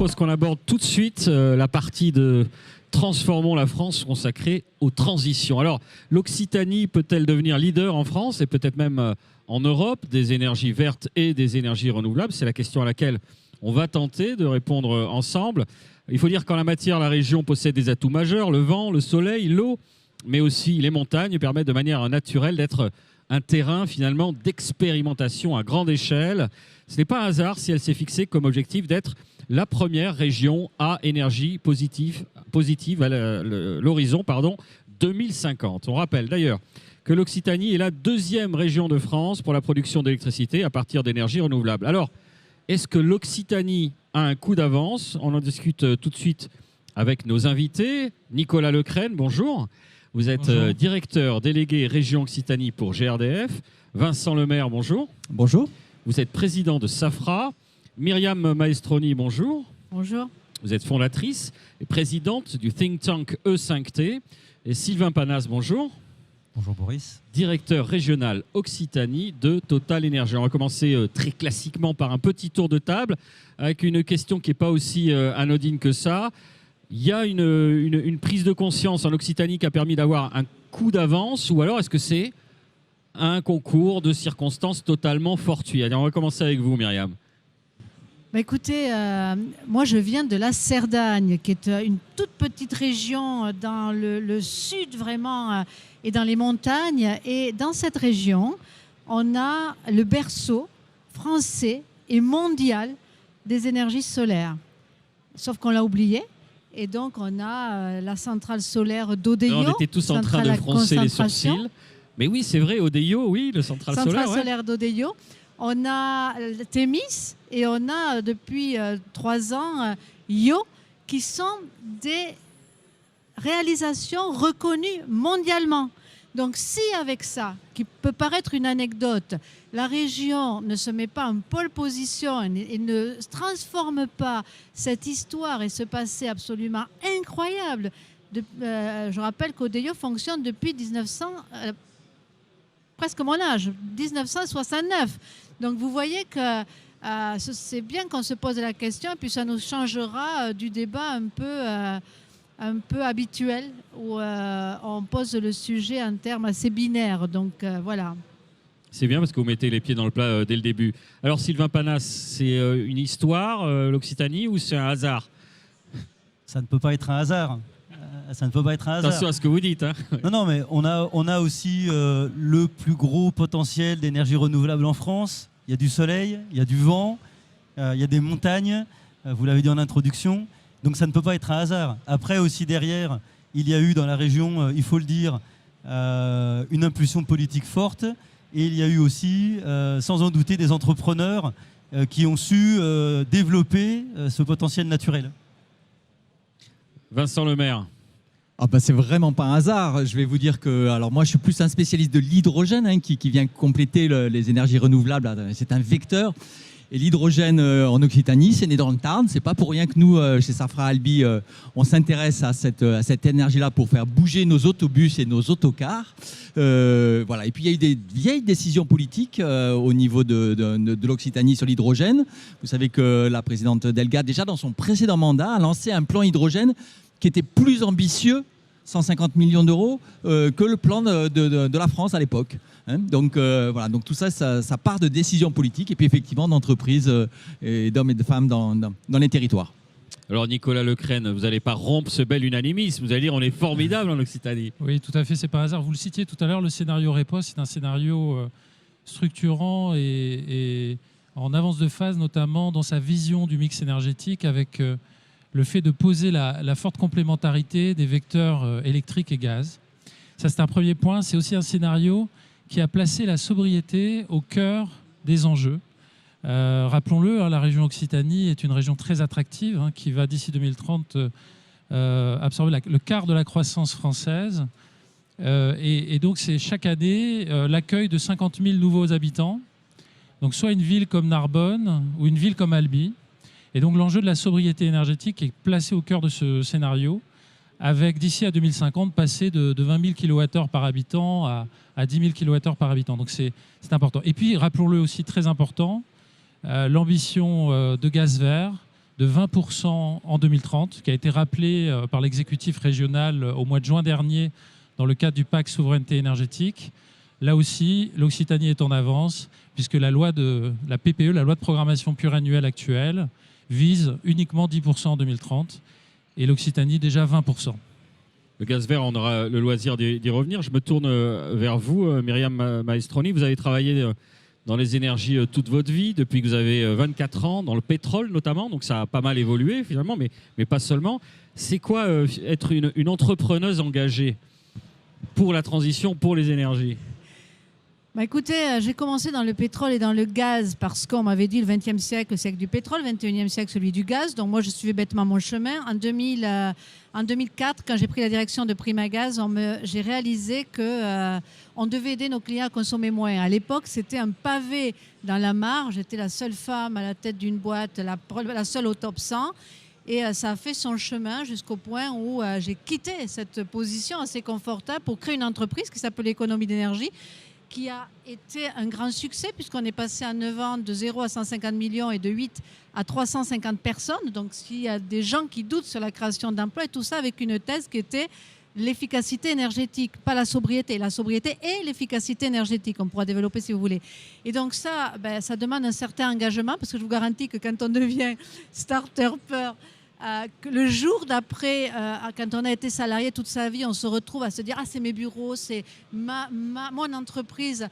propose qu'on aborde tout de suite la partie de Transformons la France consacrée aux transitions. Alors, l'Occitanie peut-elle devenir leader en France et peut-être même en Europe des énergies vertes et des énergies renouvelables? C'est la question à laquelle on va tenter de répondre ensemble. Il faut dire qu'en la matière, la région possède des atouts majeurs, le vent, le soleil, l'eau, mais aussi les montagnes permettent de manière naturelle d'être un terrain finalement d'expérimentation à grande échelle. Ce n'est pas un hasard si elle s'est fixée comme objectif d'être la première région à énergie positive à l'horizon 2050. On rappelle d'ailleurs que l'Occitanie est la deuxième région de France pour la production d'électricité à partir d'énergies renouvelables. Alors, est-ce que l'Occitanie a un coup d'avance? On en discute tout de suite avec nos invités. Nicolas Lecrène, bonjour. Vous êtes directeur délégué région Occitanie pour GRDF. Vincent Lemaire, bonjour. Bonjour. Vous êtes président de Safra. Myriam Maestroni, bonjour. Bonjour. Vous êtes fondatrice et présidente du think tank E5T. Et Sylvain Panas, bonjour. Bonjour Boris. Directeur régional Occitanie de Total Énergie. On va commencer très classiquement par un petit tour de table avec une question qui n'est pas aussi anodine que ça. Il y a une prise de conscience en Occitanie qui a permis d'avoir un coup d'avance, ou alors est-ce que c'est un concours de circonstances totalement fortuit? Allez, on va commencer avec vous, Myriam. Bah écoutez, moi je viens de la Cerdagne, qui est une toute petite région dans le sud vraiment et dans les montagnes. Et dans cette région, on a le berceau français et mondial des énergies solaires. Sauf qu'on l'a oublié. Et donc on a la centrale solaire d'Odeillo. On était tous en train de froncer les sourcils. Mais oui, c'est vrai, Odeillo, oui, le centrale solaire. Centrale solaire d'Odeillo. On a Thémis et on a depuis 3 ans Io, qui sont des réalisations reconnues mondialement. Donc si avec ça, qui peut paraître une anecdote, la région ne se met pas en pole position et ne transforme pas cette histoire et ce passé absolument incroyable, je rappelle qu'Odeillo fonctionne depuis 1900, presque mon âge, 1969. Donc vous voyez que c'est bien qu'on se pose la question et puis ça nous changera du débat un peu habituel où on pose le sujet en termes assez binaires. Donc voilà. C'est bien parce que vous mettez les pieds dans le plat dès le début. Alors Sylvain Panas, c'est une histoire, l'Occitanie, ou c'est un hasard? Ça ne peut pas être un hasard. Ça ne peut pas être un hasard. Attention à ce que vous dites. Hein. Non, mais on a aussi le plus gros potentiel d'énergie renouvelable en France. Il y a du soleil, il y a du vent, il y a des montagnes, vous l'avez dit en introduction. Donc ça ne peut pas être un hasard. Après aussi derrière, il y a eu dans la région, il faut le dire, une impulsion politique forte. Et il y a eu aussi, sans en douter, des entrepreneurs qui ont su développer ce potentiel naturel. Vincent Lemaire. Ah bah c'est vraiment pas un hasard. Je vais vous dire que, alors moi je suis plus un spécialiste de l'hydrogène qui vient compléter les énergies renouvelables. C'est un vecteur. Et l'hydrogène en Occitanie, c'est né dans le Tarn. C'est pas pour rien que nous, chez Safra Albi, on s'intéresse à cette énergie-là pour faire bouger nos autobus et nos autocars. Voilà. Et puis il y a eu des vieilles décisions politiques au niveau de l'Occitanie sur l'hydrogène. Vous savez que la présidente Delgado, déjà dans son précédent mandat, a lancé un plan hydrogène qui était plus ambitieux, 150 millions d'euros, que le plan de la France à l'époque. Hein, donc voilà, donc tout ça part de décisions politiques et puis effectivement d'entreprises et d'hommes et de femmes dans les territoires. Alors Nicolas Lecrène, vous n'allez pas rompre ce bel unanimisme, vous allez dire on est formidable en Occitanie. Oui, tout à fait, c'est pas hasard. Vous le citiez tout à l'heure, le scénario REPOS, c'est un scénario structurant et en avance de phase, notamment dans sa vision du mix énergétique avec le fait de poser la forte complémentarité des vecteurs électriques et gaz. Ça, c'est un premier point. C'est aussi un scénario qui a placé la sobriété au cœur des enjeux. Rappelons-le, la région Occitanie est une région très attractive qui va d'ici 2030 absorber le quart de la croissance française. Et donc c'est chaque année l'accueil de 50 000 nouveaux habitants. Donc soit une ville comme Narbonne ou une ville comme Albi. Et donc l'enjeu de la sobriété énergétique est placé au cœur de ce scénario, avec d'ici à 2050 passer de 20 000 kWh par habitant à 10 000 kWh par habitant. Donc c'est important. Et puis rappelons-le aussi très important, l'ambition de gaz vert, de 20% en 2030, qui a été rappelé par l'exécutif régional au mois de juin dernier dans le cadre du pacte souveraineté énergétique. Là aussi, l'Occitanie est en avance, puisque la PPE, la loi de programmation pluriannuelle actuelle, vise uniquement 10% en 2030, et l'Occitanie déjà 20%. Le gaz vert, on aura le loisir d'y revenir. Je me tourne vers vous, Myriam Maestroni. Vous avez travaillé dans les énergies toute votre vie, depuis que vous avez 24 ans, dans le pétrole notamment, donc ça a pas mal évolué finalement, mais pas seulement. C'est quoi être une entrepreneuse engagée pour la transition, pour les énergies ? Bah écoutez, j'ai commencé dans le pétrole et dans le gaz parce qu'on m'avait dit le 20e siècle, le siècle du pétrole, le 21e siècle, celui du gaz. Donc moi, je suivais bêtement mon chemin. En 2004, quand j'ai pris la direction de Primagaz, j'ai réalisé qu'on devait aider nos clients à consommer moins. À l'époque, c'était un pavé dans la mare. J'étais la seule femme à la tête d'une boîte, la seule au top 100. Et ça a fait son chemin jusqu'au point où j'ai quitté cette position assez confortable pour créer une entreprise qui s'appelle Économie d'énergie, qui a été un grand succès puisqu'on est passé en 9 ans de 0 à 150 millions et de 8 à 350 personnes. Donc s'il y a des gens qui doutent sur la création d'emplois, et tout ça avec une thèse qui était l'efficacité énergétique, pas la sobriété et l'efficacité énergétique, on pourra développer si vous voulez. Et donc ça, ça demande un certain engagement parce que je vous garantis que quand on devient start-upper, que le jour d'après, quand on a été salarié toute sa vie, on se retrouve à se dire « Ah, c'est mes bureaux, c'est mon entreprise ».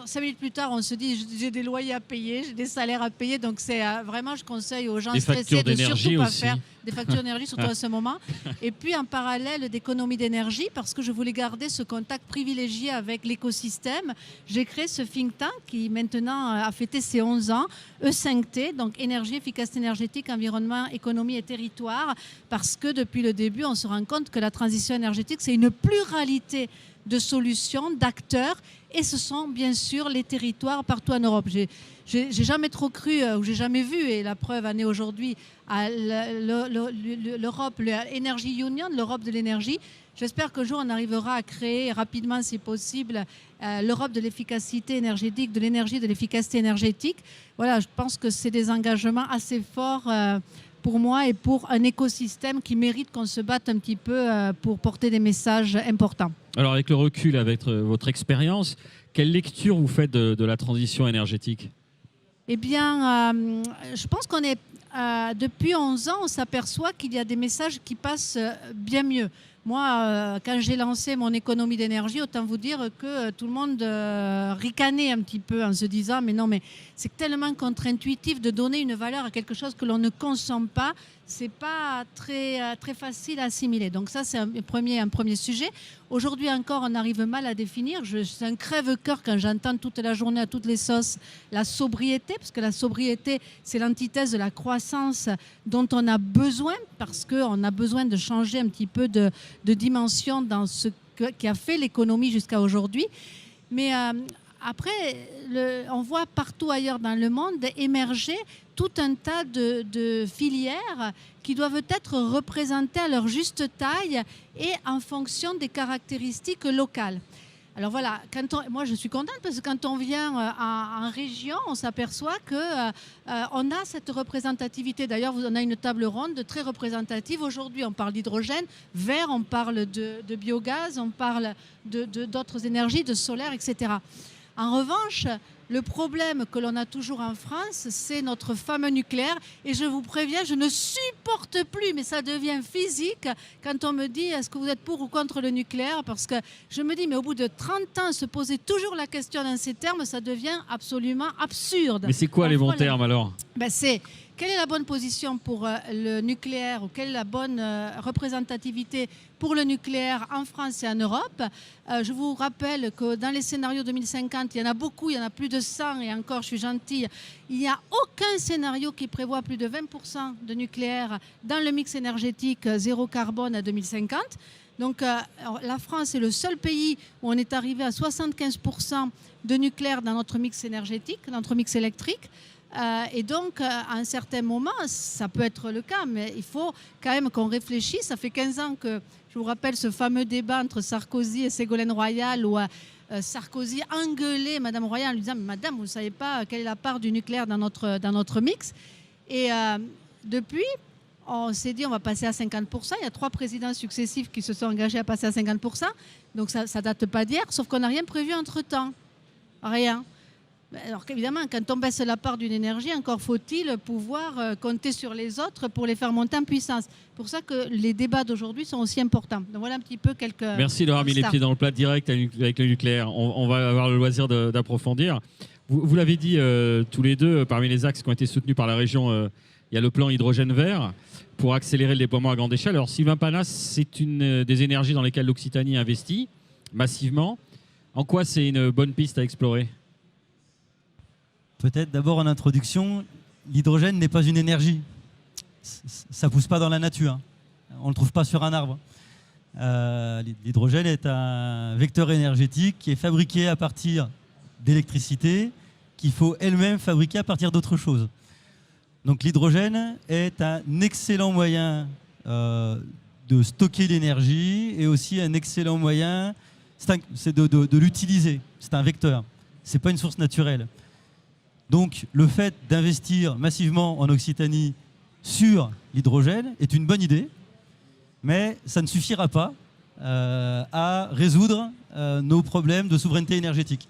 5 minutes plus tard, on se dit « J'ai des loyers à payer, j'ai des salaires à payer ». Donc, c'est vraiment, je conseille aux gens stressés de surtout pas faire des factures d'énergie, surtout à ce moment. Et puis, en parallèle d'économie d'énergie, parce que je voulais garder ce contact privilégié avec l'écosystème, j'ai créé ce think tank qui maintenant a fêté ses 11 ans, E5T, donc énergie, efficacité énergétique, environnement, économie et territoire, parce que depuis le début, on se rend compte que la transition énergétique, c'est une pluralité de solutions, d'acteurs, et ce sont bien sûr les territoires partout en Europe. J'ai jamais trop cru, ou j'ai jamais vu, et la preuve en est aujourd'hui, à l'Europe, l'Energy Union, l'Europe de l'énergie. J'espère qu'un jour on arrivera à créer rapidement, si possible, l'Europe de l'efficacité énergétique, de l'énergie, de l'efficacité énergétique. Voilà, je pense que c'est des engagements assez forts pour moi et pour un écosystème qui mérite qu'on se batte un petit peu pour porter des messages importants. Alors avec le recul, avec votre expérience, quelle lecture vous faites de la transition énergétique ? Eh bien, je pense qu'on est, depuis 11 ans, on s'aperçoit qu'il y a des messages qui passent bien mieux. Moi, quand j'ai lancé mon économie d'énergie, autant vous dire que tout le monde ricanait un petit peu en se disant « Mais non, mais c'est tellement contre-intuitif de donner une valeur à quelque chose que l'on ne consomme pas. C'est pas très facile à assimiler. » Donc ça, c'est un premier sujet. Aujourd'hui encore, on arrive mal à définir. C'est un crève-cœur quand j'entends toute la journée à toutes les sauces la sobriété, parce que la sobriété, c'est l'antithèse de la croissance dont on a besoin, parce qu'on a besoin de changer un petit peu de dimension dans ce qui a fait l'économie jusqu'à aujourd'hui. Mais après, on voit partout ailleurs dans le monde émerger tout un tas de filières qui doivent être représentées à leur juste taille et en fonction des caractéristiques locales. Alors voilà, moi je suis contente parce que quand on vient en région, on s'aperçoit qu'on a cette représentativité. D'ailleurs, on a une table ronde très représentative. Aujourd'hui, on parle d'hydrogène, vert, on parle de biogaz, on parle d'autres énergies, de solaire, etc. En revanche, le problème que l'on a toujours en France, c'est notre fameux nucléaire. Et je vous préviens, je ne supporte plus, mais ça devient physique, quand on me dit est-ce que vous êtes pour ou contre le nucléaire ? Parce que je me dis, mais au bout de 30 ans, se poser toujours la question dans ces termes, ça devient absolument absurde. Mais c'est quoi les bons termes alors ? C'est quelle est la bonne position pour le nucléaire, ou quelle est la bonne représentativité pour le nucléaire en France et en Europe. Je vous rappelle que dans les scénarios 2050, il y en a beaucoup, il y en a plus de 100, et encore, je suis gentille, il n'y a aucun scénario qui prévoit plus de 20% de nucléaire dans le mix énergétique zéro carbone à 2050. Donc la France est le seul pays où on est arrivé à 75% de nucléaire dans notre mix énergétique, dans notre mix électrique. Et donc, à un certain moment, ça peut être le cas, mais il faut quand même qu'on réfléchisse. Ça fait 15 ans que, je vous rappelle, ce fameux débat entre Sarkozy et Ségolène Royal, où Sarkozy engueulait Madame Royal en lui disant « Madame, vous ne savez pas quelle est la part du nucléaire dans notre mix ?» Et depuis, on s'est dit on va passer à 50%. Il y a 3 présidents successifs qui se sont engagés à passer à 50%. Donc ça ne date pas d'hier, sauf qu'on n'a rien prévu entre-temps. Rien. Alors qu'évidemment, quand on baisse la part d'une énergie, encore faut-il pouvoir compter sur les autres pour les faire monter en puissance. C'est pour ça que les débats d'aujourd'hui sont aussi importants. Donc voilà un petit peu quelques... Merci d'avoir mis les pieds dans le plat direct avec le nucléaire. On va avoir le loisir d'approfondir. Vous l'avez dit tous les deux, parmi les axes qui ont été soutenus par la région, il y a le plan hydrogène vert pour accélérer le déploiement à grande échelle. Alors Sylvain Panas, c'est une des énergies dans lesquelles l'Occitanie investit massivement. En quoi c'est une bonne piste à explorer ? Peut-être d'abord en introduction, l'hydrogène n'est pas une énergie. Ça ne pousse pas dans la nature. On ne le trouve pas sur un arbre. L'hydrogène est un vecteur énergétique qui est fabriqué à partir d'électricité qu'il faut elle-même fabriquer à partir d'autre chose. Donc l'hydrogène est un excellent moyen de stocker l'énergie et aussi un excellent moyen de l'utiliser. C'est un vecteur. Ce n'est pas une source naturelle. Donc le fait d'investir massivement en Occitanie sur l'hydrogène est une bonne idée, mais ça ne suffira pas à résoudre nos problèmes de souveraineté énergétique.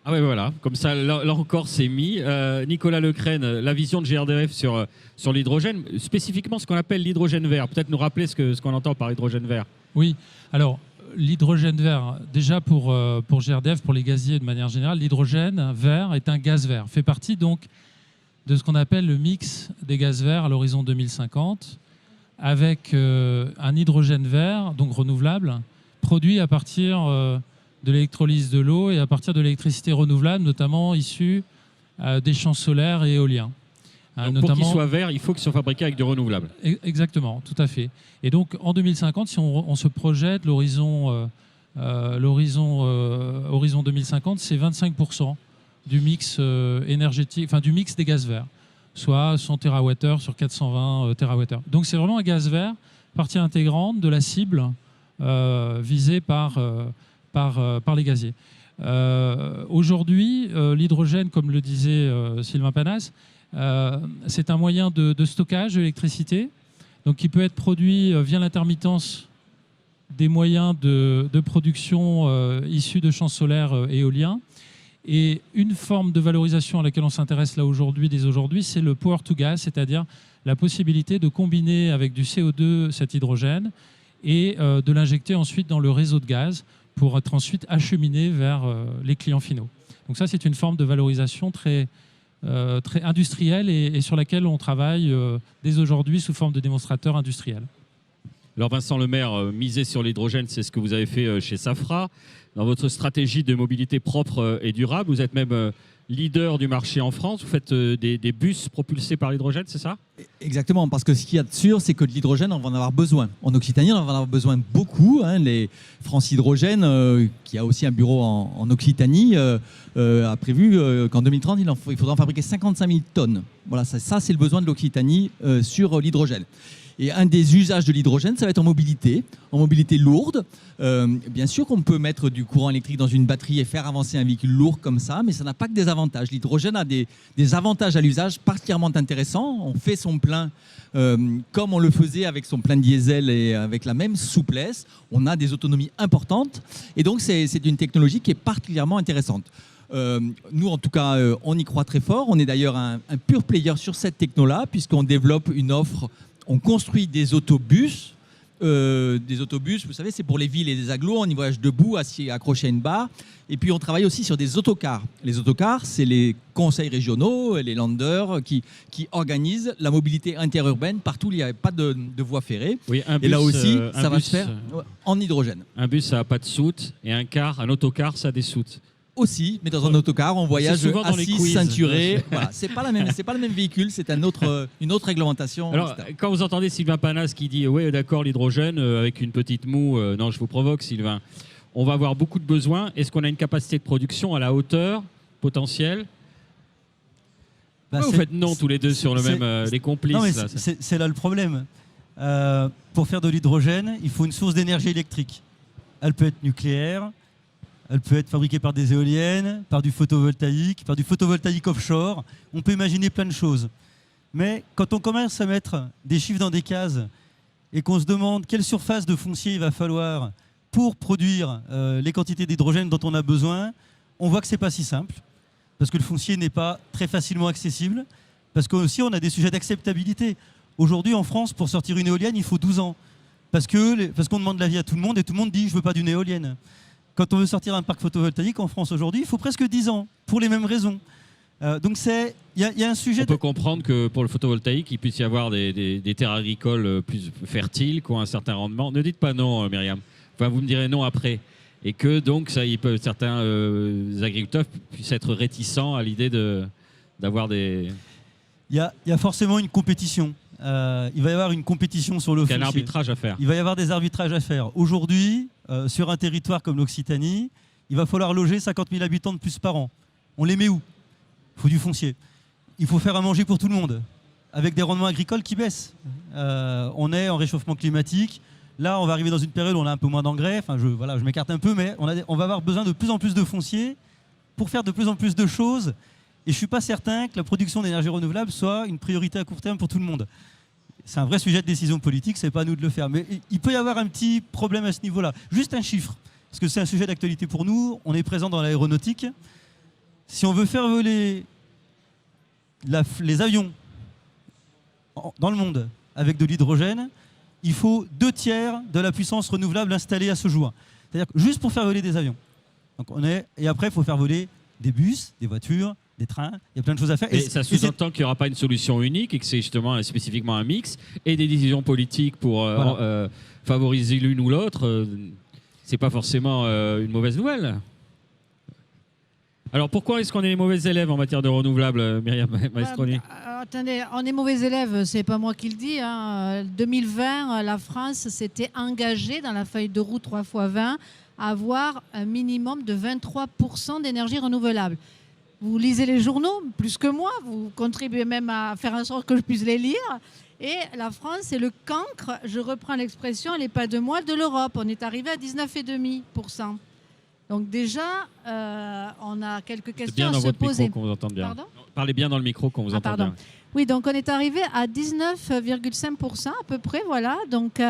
Ah ouais, voilà, comme ça, là encore, c'est mis. Nicolas Lecrène, la vision de GRDF sur l'hydrogène, spécifiquement ce qu'on appelle l'hydrogène vert. Peut-être nous rappeler ce qu'on entend par hydrogène vert. Oui, alors l'hydrogène vert, déjà pour GRDF, pour les gaziers de manière générale, l'hydrogène vert est un gaz vert. Fait partie donc de ce qu'on appelle le mix des gaz verts à l'horizon 2050, avec un hydrogène vert, donc renouvelable, produit à partir de l'électrolyse de l'eau et à partir de l'électricité renouvelable, notamment issue des champs solaires et éoliens. Pour qu'il soit vert, il faut qu'il soit fabriqué avec du renouvelable. Exactement, tout à fait. Et donc en 2050, si on se projette, l'horizon 2050, c'est 25% du mix énergétique, enfin du mix des gaz verts, soit 100 TWh sur 420 TWh. Donc c'est vraiment un gaz vert, partie intégrante de la cible visée par les gaziers. Aujourd'hui, l'hydrogène, comme le disait Sylvain Panas, c'est un moyen de stockage de l'électricité, donc qui peut être produit via l'intermittence des moyens de production issus de champs solaires et éoliens. Et une forme de valorisation à laquelle on s'intéresse là aujourd'hui, dès aujourd'hui, c'est le power to gas, c'est-à-dire la possibilité de combiner avec du CO2 cet hydrogène et de l'injecter ensuite dans le réseau de gaz pour être ensuite acheminé vers les clients finaux. Donc ça, c'est une forme de valorisation très industrielle et sur laquelle on travaille dès aujourd'hui sous forme de démonstrateur industriel. Alors Vincent Lemaire, miser sur l'hydrogène, c'est ce que vous avez fait chez Safra. Dans votre stratégie de mobilité propre et durable, vous êtes même leader du marché en France. Vous faites des bus propulsés par l'hydrogène, c'est ça ? Exactement, parce que ce qu'il y a de sûr, c'est que de l'hydrogène, on va en avoir besoin. En Occitanie, on va en avoir besoin beaucoup. Les France Hydrogène, qui a aussi un bureau en Occitanie, a prévu qu'en 2030, il faudra en fabriquer 55 000 tonnes. Voilà, ça c'est le besoin de l'Occitanie sur l'hydrogène. Et un des usages de l'hydrogène, ça va être en mobilité lourde. Bien sûr qu'on peut mettre du courant électrique dans une batterie et faire avancer un véhicule lourd comme ça, mais ça n'a pas que des avantages. L'hydrogène a des avantages à l'usage particulièrement intéressants. On fait son plein comme on le faisait avec son plein de diesel et avec la même souplesse. On a des autonomies importantes. Et donc, c'est une technologie qui est particulièrement intéressante. Nous, en tout cas, on y croit très fort. On est d'ailleurs un pure player sur cette techno-là, puisqu'on développe une offre. On construit des autobus. Vous savez, c'est pour les villes et les agglos. On y voyage debout, assis, accroché à une barre. Et puis, on travaille aussi sur des autocars. Les autocars, c'est les conseils régionaux, les landers qui organisent la mobilité interurbaine partout où il n'y a pas de voie ferrée. Oui, et là aussi, ça va se faire en hydrogène. Un bus, ça n'a pas de soute. Et un autocar, ça a des soutes. Aussi, mais dans un autocar, on voyage assis, ceinturé. Voilà, c'est pas le même véhicule, c'est une autre réglementation. Alors, quand vous entendez Sylvain Panas qui dit oui, d'accord, l'hydrogène avec une petite moue, non, je vous provoque, Sylvain. On va avoir beaucoup de besoins. Est-ce qu'on a une capacité de production à la hauteur potentielle ? Vous faites non tous les deux sur le même, les complices. Non, mais c'est là le problème. Pour faire de l'hydrogène, il faut une source d'énergie électrique. Elle peut être nucléaire. Elle peut être fabriquée par des éoliennes, par du photovoltaïque offshore. On peut imaginer plein de choses. Mais quand on commence à mettre des chiffres dans des cases et qu'on se demande quelle surface de foncier il va falloir pour produire les quantités d'hydrogène dont on a besoin, on voit que ce n'est pas si simple, parce que le foncier n'est pas très facilement accessible, parce qu'aussi on a des sujets d'acceptabilité. Aujourd'hui, en France, pour sortir une éolienne, il faut 12 ans, parce qu'on demande l'avis à tout le monde et tout le monde dit « je ne veux pas d'une éolienne ». Quand on veut sortir un parc photovoltaïque en France aujourd'hui, il faut presque 10 ans, pour les mêmes raisons. Donc il y a un sujet... On peut comprendre que pour le photovoltaïque, il puisse y avoir des terres agricoles plus fertiles, qui ont un certain rendement. Ne dites pas non, Myriam. Enfin, vous me direz non après. Et que donc, certains agriculteurs puissent être réticents à l'idée d'avoir des... Il y a forcément une compétition. Il va y avoir une compétition sur le foncier. Il y a un arbitrage à faire. Il va y avoir des arbitrages à faire. Aujourd'hui, sur un territoire comme l'Occitanie, il va falloir loger 50 000 habitants de plus par an. On les met où ? Il faut du foncier. Il faut faire à manger pour tout le monde, avec des rendements agricoles qui baissent. On est en réchauffement climatique. Là, on va arriver dans une période où on a un peu moins d'engrais. Enfin, je m'écarte un peu, mais on va avoir besoin de plus en plus de foncier pour faire de plus en plus de choses. Et je ne suis pas certain que la production d'énergie renouvelable soit une priorité à court terme pour tout le monde. C'est un vrai sujet de décision politique, ce n'est pas à nous de le faire. Mais il peut y avoir un petit problème à ce niveau-là. Juste un chiffre, parce que c'est un sujet d'actualité pour nous. On est présent dans l'aéronautique. Si on veut faire voler les avions dans le monde avec de l'hydrogène, il faut 2/3 de la puissance renouvelable installée à ce jour. C'est-à-dire que juste pour faire voler des avions. Donc et après, il faut faire voler des bus, des voitures, des trains. Il y a plein de choses à faire. Et ça sous-entend qu'il n'y aura pas une solution unique et que c'est justement spécifiquement un mix et des décisions politiques pour favoriser l'une ou l'autre. C'est pas forcément une mauvaise nouvelle. Alors pourquoi est-ce qu'on est les mauvais élèves en matière de renouvelables, Myriam Maestroni ? Attendez, on est mauvais élèves, c'est pas moi qui le dis. 2020, la France s'était engagée dans la feuille de route 3x20 à avoir un minimum de 23% d'énergie renouvelable. Vous lisez les journaux plus que moi, vous contribuez même à faire en sorte que je puisse les lire. Et la France est le cancre, je reprends l'expression, elle n'est pas de moi, de l'Europe. On est arrivé à 19,5%. Donc déjà, on a quelques questions à se poser. Qu'on vous entende bien. Pardon ? Parlez bien dans le micro qu'on vous entend bien. Oui, donc on est arrivé à 19,5% à peu près, voilà. Donc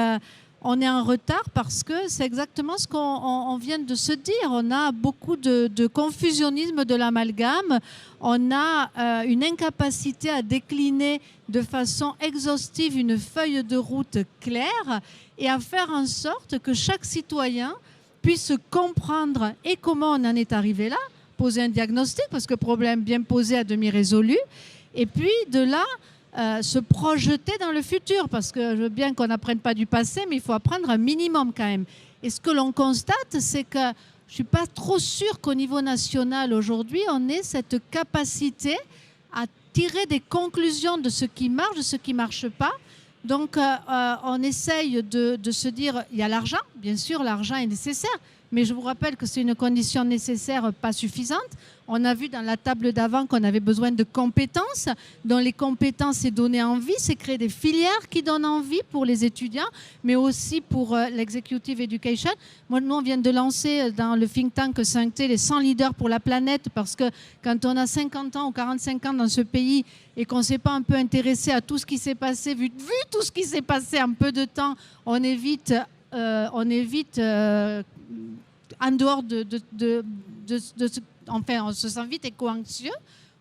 on est en retard parce que c'est exactement ce qu'on vient de se dire. On a beaucoup de confusionnisme de l'amalgame. On a une incapacité à décliner de façon exhaustive une feuille de route claire et à faire en sorte que chaque citoyen puisse comprendre et comment on en est arrivé là, poser un diagnostic, parce que problème bien posé à demi résolu, et puis de là, se projeter dans le futur, parce que je veux bien qu'on n'apprenne pas du passé, mais il faut apprendre un minimum quand même. Et ce que l'on constate, c'est que je ne suis pas trop sûre qu'au niveau national, aujourd'hui, on ait cette capacité à tirer des conclusions de ce qui marche, de ce qui ne marche pas. Donc, on essaye de se dire, il y a l'argent, bien sûr, l'argent est nécessaire, mais je vous rappelle que c'est une condition nécessaire, pas suffisante. On a vu dans la table d'avant qu'on avait besoin de compétences, dont les compétences, c'est donner envie, c'est créer des filières qui donnent envie pour les étudiants, mais aussi pour l'executive education. Moi, nous, on vient de lancer dans le think tank 5T les 100 leaders pour la planète, parce que quand on a 50 ans ou 45 ans dans ce pays et qu'on ne s'est pas un peu intéressé à tout ce qui s'est passé, vu tout ce qui s'est passé en peu de temps, on évite en dehors enfin, on se sent vite éco-anxieux,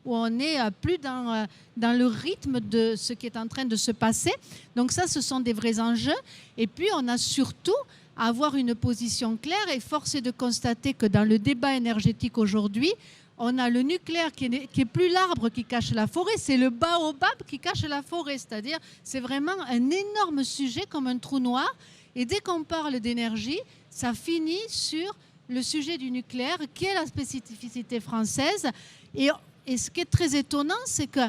où on n'est plus dans le rythme de ce qui est en train de se passer. Donc ça, ce sont des vrais enjeux. Et puis, on a surtout à avoir une position claire, et force est de constater que dans le débat énergétique aujourd'hui, on a le nucléaire qui est plus l'arbre qui cache la forêt, c'est le baobab qui cache la forêt. C'est-à-dire, c'est vraiment un énorme sujet comme un trou noir. Et dès qu'on parle d'énergie, ça finit sur le sujet du nucléaire, qui est la spécificité française. Et ce qui est très étonnant, c'est que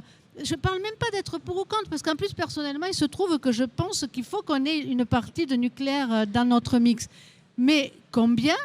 je ne parle même pas d'être pour ou contre, parce qu'en plus, personnellement, il se trouve que je pense qu'il faut qu'on ait une partie de nucléaire dans notre mix. Mais combien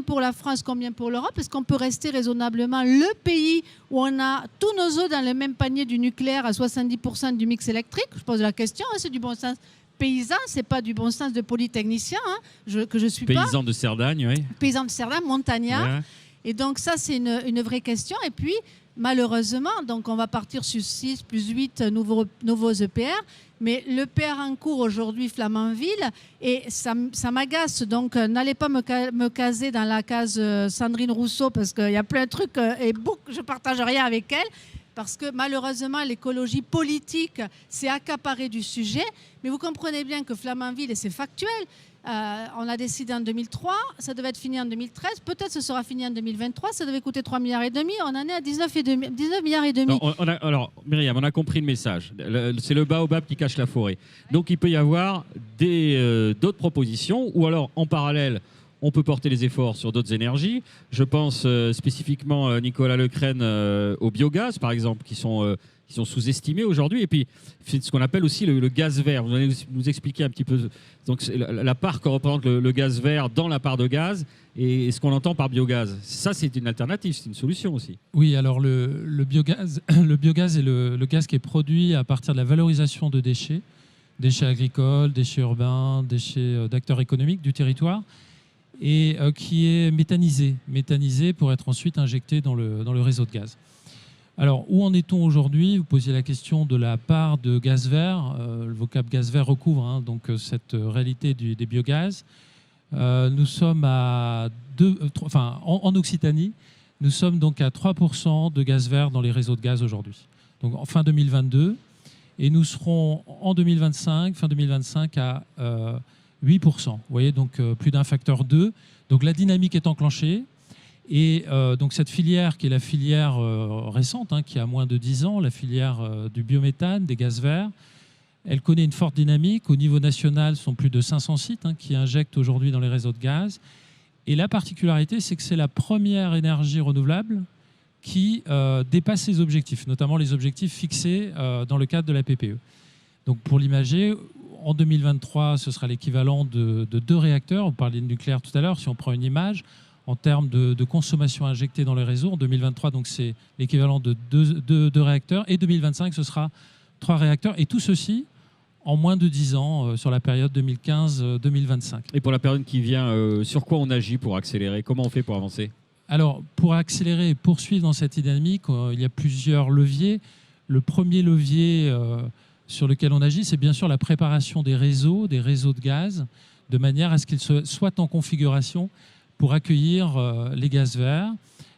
pour la France, combien pour l'Europe? Est-ce qu'on peut rester raisonnablement le pays où on a tous nos œufs dans le même panier du nucléaire à 70% du mix électrique? Je pose la question, hein, c'est du bon sens paysan, c'est pas du bon sens de polytechnicien, hein, que je suis pas. Paysan de Cerdagne, oui. Paysan de Cerdagne, montagnard. Ouais. Et donc ça, c'est une vraie question. Et puis, malheureusement. Donc on va partir sur 6 plus 8 nouveaux EPR. Mais l'EPR en cours aujourd'hui, Flamanville, et ça m'agace. Donc n'allez pas me caser dans la case Sandrine Rousseau, parce qu'il y a plein de trucs et je ne partage rien avec elle. Parce que malheureusement, l'écologie politique s'est accaparée du sujet. Mais vous comprenez bien que Flamanville, et c'est factuel, on a décidé en 2003, ça devait être fini en 2013, peut-être ce sera fini en 2023, ça devait coûter 3,5 milliards, on en est à 19,5 milliards. Alors, Myriam, on a compris le message. C'est le baobab qui cache la forêt. Donc il peut y avoir d'autres propositions, ou alors en parallèle, on peut porter les efforts sur d'autres énergies. Je pense spécifiquement, Nicolas Lecrène, au biogaz, par exemple, qui sont sous-estimés aujourd'hui. Et puis, c'est ce qu'on appelle aussi le gaz vert. Vous allez nous expliquer un petit peu donc, la part que représente le gaz vert dans la part de gaz et ce qu'on entend par biogaz. Ça, c'est une alternative, c'est une solution aussi. Oui, alors le biogaz est le gaz qui est produit à partir de la valorisation de déchets agricoles, déchets urbains, déchets d'acteurs économiques du territoire, et qui est méthanisé pour être ensuite injecté dans le réseau de gaz. Alors, où en est-on aujourd'hui? Vous posiez la question de la part de gaz vert. Le vocable gaz vert recouvre donc cette réalité des biogaz. Nous sommes en Occitanie, nous sommes donc à 3% de gaz vert dans les réseaux de gaz aujourd'hui. Donc en fin 2022, et nous serons en 2025, fin 2025 à 8%. Vous voyez, donc plus d'un facteur 2. Donc la dynamique est enclenchée. Et donc cette filière, qui est la filière récente, qui a moins de 10 ans, la filière du biométhane, des gaz verts, elle connaît une forte dynamique. Au niveau national, ce sont plus de 500 sites qui injectent aujourd'hui dans les réseaux de gaz. Et la particularité, c'est que c'est la première énergie renouvelable qui dépasse ses objectifs, notamment les objectifs fixés dans le cadre de la PPE. Donc pour l'imager, en 2023, ce sera l'équivalent de 2 réacteurs. On parlait de nucléaire tout à l'heure. Si on prend une image, en termes de consommation injectée dans les réseaux, en 2023, donc c'est l'équivalent de 2 réacteurs. Et 2025, ce sera 3 réacteurs. Et tout ceci en moins de 10 ans, sur la période 2015-2025. Et pour la période qui vient, sur quoi on agit pour accélérer? Comment on fait pour avancer? Alors, pour accélérer et poursuivre dans cette dynamique, il y a plusieurs leviers. Le premier levier sur lequel on agit, c'est bien sûr la préparation des réseaux de gaz, de manière à ce qu'ils soient en configuration pour accueillir les gaz verts.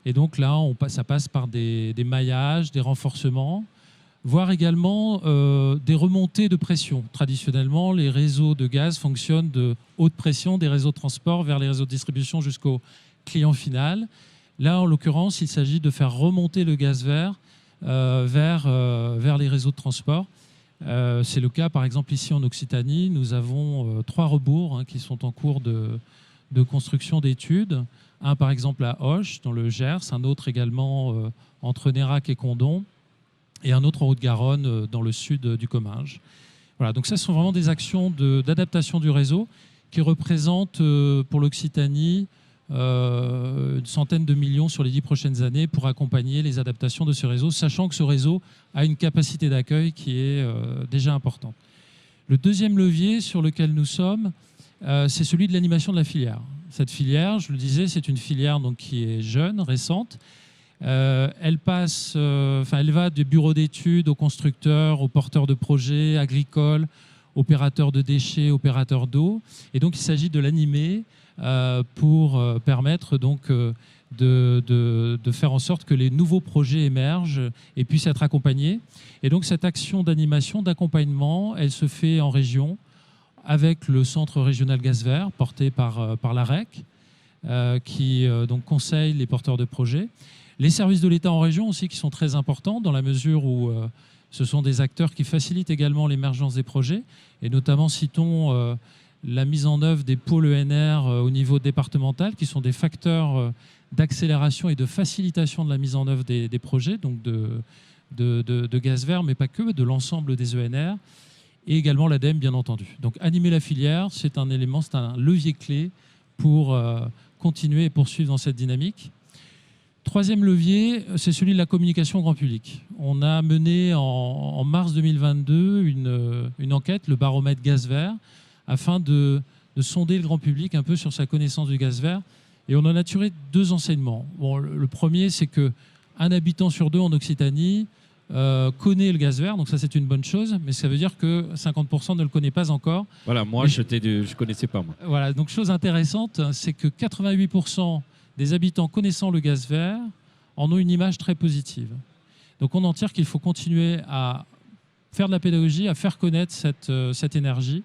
Et donc là, ça passe par des maillages, des renforcements, voire également des remontées de pression. Traditionnellement, les réseaux de gaz fonctionnent de haute pression, des réseaux de transport vers les réseaux de distribution jusqu'au client final. Là, en l'occurrence, il s'agit de faire remonter le gaz vert vers les réseaux de transport. C'est le cas, par exemple, ici en Occitanie. Nous avons 3 rebours qui sont en cours de construction d'études. Un, par exemple, à Auch, dans le Gers, un autre également entre Nérac et Condom, et un autre en Haute-Garonne, dans le sud du Comminges. Voilà, donc ça, ce sont vraiment des actions d'adaptation du réseau qui représentent pour l'Occitanie une centaine de millions sur les 10 prochaines années pour accompagner les adaptations de ce réseau, sachant que ce réseau a une capacité d'accueil qui est déjà importante. Le deuxième levier sur lequel nous sommes, c'est celui de l'animation de la filière. Cette filière, je le disais, c'est une filière donc, qui est jeune, récente. Elle va des bureaux d'études aux constructeurs, aux porteurs de projets agricoles, opérateurs de déchets, opérateurs d'eau. Et donc, il s'agit de l'animer pour permettre donc, de faire en sorte que les nouveaux projets émergent et puissent être accompagnés. Et donc, cette action d'animation, d'accompagnement, elle se fait en région, avec le Centre régional gaz vert, porté par l'AREC, qui donc conseille les porteurs de projets. Les services de l'État en région aussi, qui sont très importants, dans la mesure où ce sont des acteurs qui facilitent également l'émergence des projets. Et notamment, citons la mise en œuvre des pôles ENR au niveau départemental, qui sont des facteurs d'accélération et de facilitation de la mise en œuvre des projets, donc de gaz vert, mais pas que, de l'ensemble des ENR. Et également l'ADEME, bien entendu. Donc animer la filière, c'est un élément, c'est un levier clé pour continuer et poursuivre dans cette dynamique. Troisième levier, c'est celui de la communication au grand public. On a mené en mars 2022 une enquête, le baromètre gaz vert, afin de sonder le grand public un peu sur sa connaissance du gaz vert. Et on en a tiré 2 enseignements. Bon, le premier, c'est que un habitant sur 2 en Occitanie connaît le gaz vert, donc ça c'est une bonne chose, mais ça veut dire que 50% ne le connaît pas encore. Voilà, moi je connaissais pas moi. Voilà, donc chose intéressante, c'est que 88% des habitants connaissant le gaz vert en ont une image très positive. Donc on en tire qu'il faut continuer à faire de la pédagogie, à faire connaître cette énergie,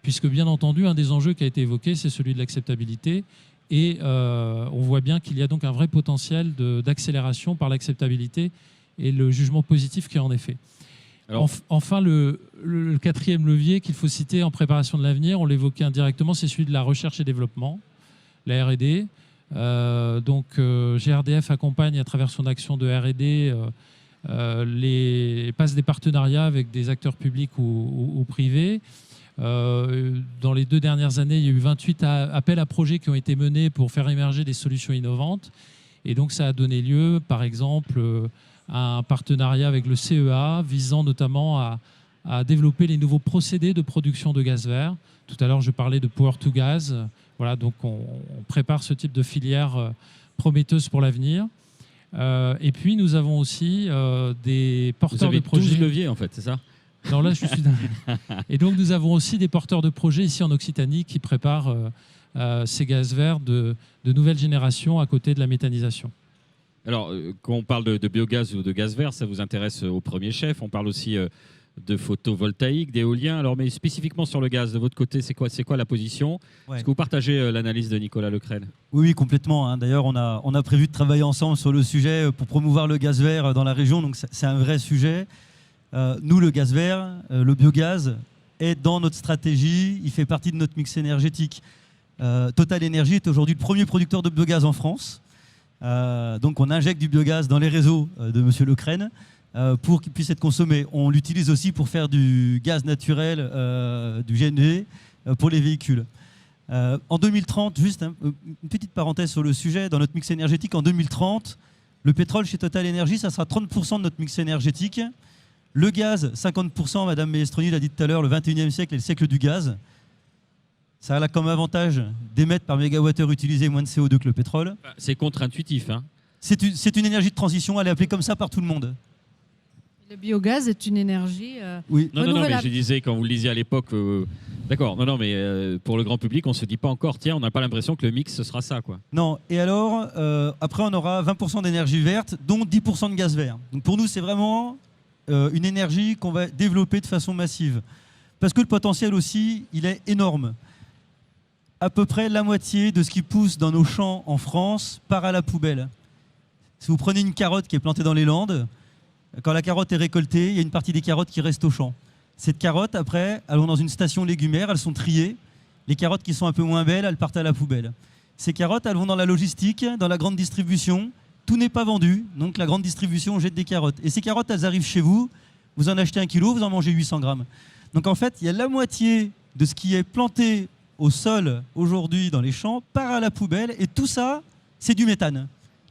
puisque bien entendu, un des enjeux qui a été évoqué, c'est celui de l'acceptabilité. Et on voit bien qu'il y a donc un vrai potentiel d'accélération par l'acceptabilité et le jugement positif qui en est fait. Alors, Enfin, le quatrième levier qu'il faut citer en préparation de l'avenir, on l'évoquait indirectement, c'est celui de la recherche et développement, la R&D. Donc GRDF accompagne à travers son action de R&D passe des partenariats avec des acteurs publics ou privés. Dans les 2 dernières années, il y a eu 28 appels à projets qui ont été menés pour faire émerger des solutions innovantes. Et donc ça a donné lieu, par exemple, à un partenariat avec le CEA visant notamment à développer les nouveaux procédés de production de gaz vert. Tout à l'heure, je parlais de Power to Gas. Voilà, donc on prépare ce type de filière prometteuse pour l'avenir. Et puis, nous avons aussi des porteurs de projets. 12 leviers, en fait, c'est ça? Non, là, je suis. Et donc, nous avons aussi des porteurs de projets ici en Occitanie qui préparent ces gaz verts de nouvelle génération à côté de la méthanisation. Alors, quand on parle de biogaz ou de gaz vert, ça vous intéresse au premier chef. On parle aussi de photovoltaïque, d'éolien. Alors, mais spécifiquement sur le gaz, de votre côté, c'est quoi la position? Est-ce que vous partagez l'analyse de Nicolas Lecresne? Oui, complètement, hein. D'ailleurs, on a prévu de travailler ensemble sur le sujet pour promouvoir le gaz vert dans la région. Donc, c'est un vrai sujet. Nous, le gaz vert, le biogaz, est dans notre stratégie. Il fait partie de notre mix énergétique. Total Energy est aujourd'hui le premier producteur de biogaz en France. Donc, on injecte du biogaz dans les réseaux de M. Lecresne pour qu'il puisse être consommé. On l'utilise aussi pour faire du gaz naturel, du GNV, pour les véhicules. En 2030, juste une petite parenthèse sur le sujet, dans notre mix énergétique, en 2030, le pétrole chez Total Energy, ça sera 30% de notre mix énergétique. Le gaz, 50%, Madame Maestroni l'a dit tout à l'heure, le 21e siècle est le siècle du gaz. Ça a comme avantage d'émettre par mégawattheure utilisé moins de CO2 que le pétrole. C'est contre-intuitif, hein? C'est une énergie de transition, elle est appelée comme ça par tout le monde. Le biogaz est une énergie Oui. Non, mais je disais, quand vous le lisiez à l'époque, d'accord, non, mais pour le grand public, on ne se dit pas encore, tiens, on n'a pas l'impression que le mix, ce sera ça, quoi. Non, et alors, après, on aura 20% d'énergie verte, dont 10% de gaz vert. Donc pour nous, c'est vraiment une énergie qu'on va développer de façon massive. Parce que le potentiel aussi, il est énorme. À peu près la moitié de ce qui pousse dans nos champs en France part à la poubelle. Si vous prenez une carotte qui est plantée dans les Landes, quand la carotte est récoltée, il y a une partie des carottes qui restent au champ. Cette carotte, après, elles vont dans une station légumière, elles sont triées. Les carottes qui sont un peu moins belles, elles partent à la poubelle. Ces carottes, elles vont dans la logistique, dans la grande distribution. Tout n'est pas vendu, donc la grande distribution jette des carottes. Et ces carottes, elles arrivent chez vous, vous en achetez 1 kilo, vous en mangez 800 grammes. Donc en fait, il y a la moitié de ce qui est planté au sol aujourd'hui dans les champs part à la poubelle, et tout ça, c'est du méthane.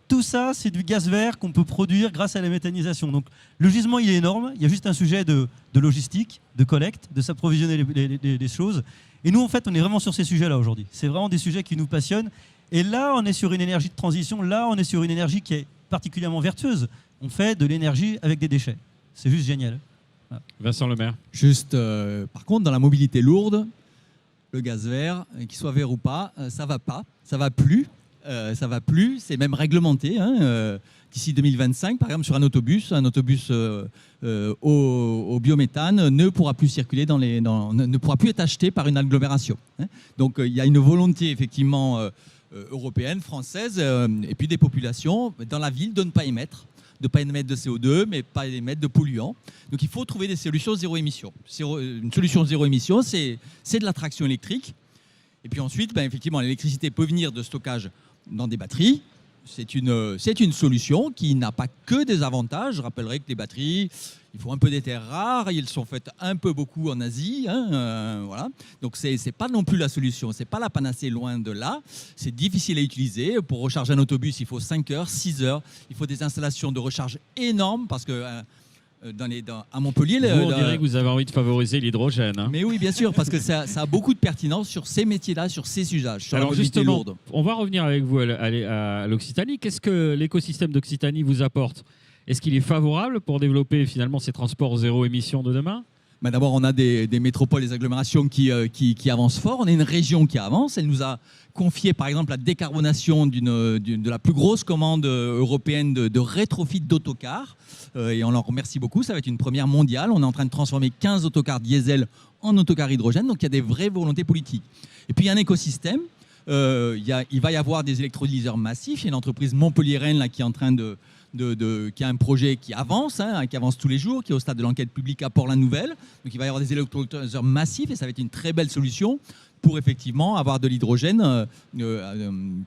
Tout ça, c'est du gaz vert qu'on peut produire grâce à la méthanisation. Donc le gisement, il est énorme. Il y a juste un sujet de logistique, de collecte, de s'approvisionner les choses. Et nous, en fait, on est vraiment sur ces sujets-là aujourd'hui. C'est vraiment des sujets qui nous passionnent. Et là, on est sur une énergie de transition. Là, on est sur une énergie qui est particulièrement vertueuse. On fait de l'énergie avec des déchets. C'est juste génial. Voilà. Vincent Lemaire. Juste, par contre, dans la mobilité lourde, le gaz vert, qu'il soit vert ou pas, ça va pas, ça va plus. C'est même réglementé. D'ici 2025, par exemple, sur un autobus au biométhane ne pourra plus circuler ne pourra plus être acheté par une agglomération. Donc il y a une volonté effectivement européenne, française, et puis des populations dans la ville de ne pas émettre de CO2, mais pas émettre de polluants. Donc il faut trouver des solutions zéro émission. Une solution zéro émission, c'est de la traction électrique. Et puis ensuite, effectivement, l'électricité peut venir de stockage dans des batteries. C'est une solution qui n'a pas que des avantages. Je rappellerai que les batteries, il faut un peu des terres rares. Elles sont faites un peu beaucoup en Asie. Voilà. Donc, c'est pas non plus la solution. C'est pas la panacée, loin de là. C'est difficile à utiliser. Pour recharger un autobus, il faut 5 heures, 6 heures. Il faut des installations de recharge énormes parce que à Montpellier. On dirait que vous avez envie de favoriser l'hydrogène. Hein. Mais oui, bien sûr, parce que ça a beaucoup de pertinence sur ces métiers-là, sur ces usages, sur Alors la mobilité justement, lourde. on va revenir avec vous à l'Occitanie. Qu'est-ce que l'écosystème d'Occitanie vous apporte? Est-ce qu'il est favorable pour développer finalement ces transports zéro émission de demain? Ben d'abord, on a des métropoles, des agglomérations qui avancent fort. On a une région qui avance. Elle nous a confié, par exemple, la décarbonation de la plus grosse commande européenne de rétrofit d'autocars. Et on leur remercie beaucoup. Ça va être une première mondiale. On est en train de transformer 15 autocars diesel en autocars hydrogène. Donc, il y a des vraies volontés politiques. Et puis, il y a un écosystème. Il va y avoir des électrolyseurs massifs. Il y a une entreprise montpelliéraine là, qui est en train qui a un projet qui avance tous les jours, qui est au stade de l'enquête publique à Port-la-Nouvelle. Donc il va y avoir des électrolyseurs massifs et ça va être une très belle solution pour effectivement avoir de l'hydrogène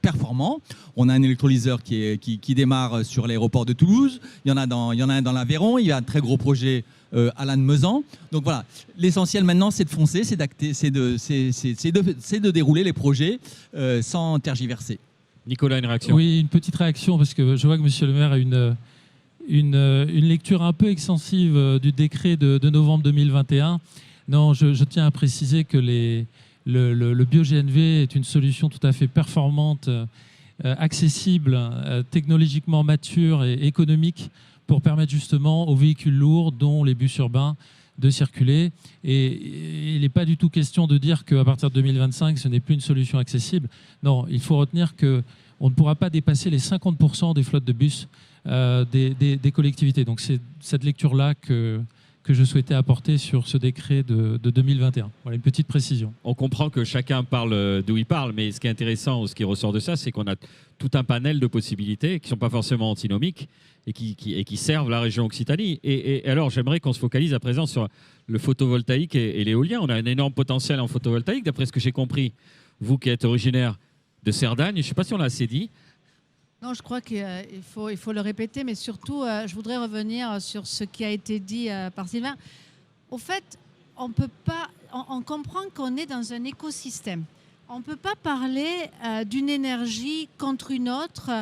performant. On a un électrolyseur qui démarre sur l'aéroport de Toulouse. Il y en a un dans l'Aveyron. Il y a un très gros projet à Lannemezan. Donc voilà, l'essentiel maintenant c'est de foncer, c'est de dérouler les projets sans tergiverser. Nicolas, une réaction? Oui, une petite réaction, parce que je vois que Monsieur le maire a une lecture un peu extensive du décret de novembre 2021. Non, je tiens à préciser que le bio-GNV est une solution tout à fait performante, accessible, technologiquement mature et économique pour permettre justement aux véhicules lourds, dont les bus urbains, de circuler. Et il n'est pas du tout question de dire qu'à partir de 2025, ce n'est plus une solution accessible. Non, il faut retenir qu'on ne pourra pas dépasser les 50% des flottes de bus des collectivités. Donc c'est cette lecture-là que je souhaitais apporter sur ce décret de 2021. Voilà, une petite précision. On comprend que chacun parle d'où il parle, mais ce qui est intéressant, ce qui ressort de ça, c'est qu'on a tout un panel de possibilités qui ne sont pas forcément antinomiques et qui servent la région Occitanie. Et alors, j'aimerais qu'on se focalise à présent sur le photovoltaïque et l'éolien. On a un énorme potentiel en photovoltaïque, d'après ce que j'ai compris. Vous qui êtes originaire de Cerdagne, je ne sais pas si on l'a assez dit. Non, je crois qu'il faut le répéter, mais surtout, je voudrais revenir sur ce qui a été dit par Sylvain. Au fait, on comprend qu'on est dans un écosystème. On ne peut pas parler d'une énergie contre une autre.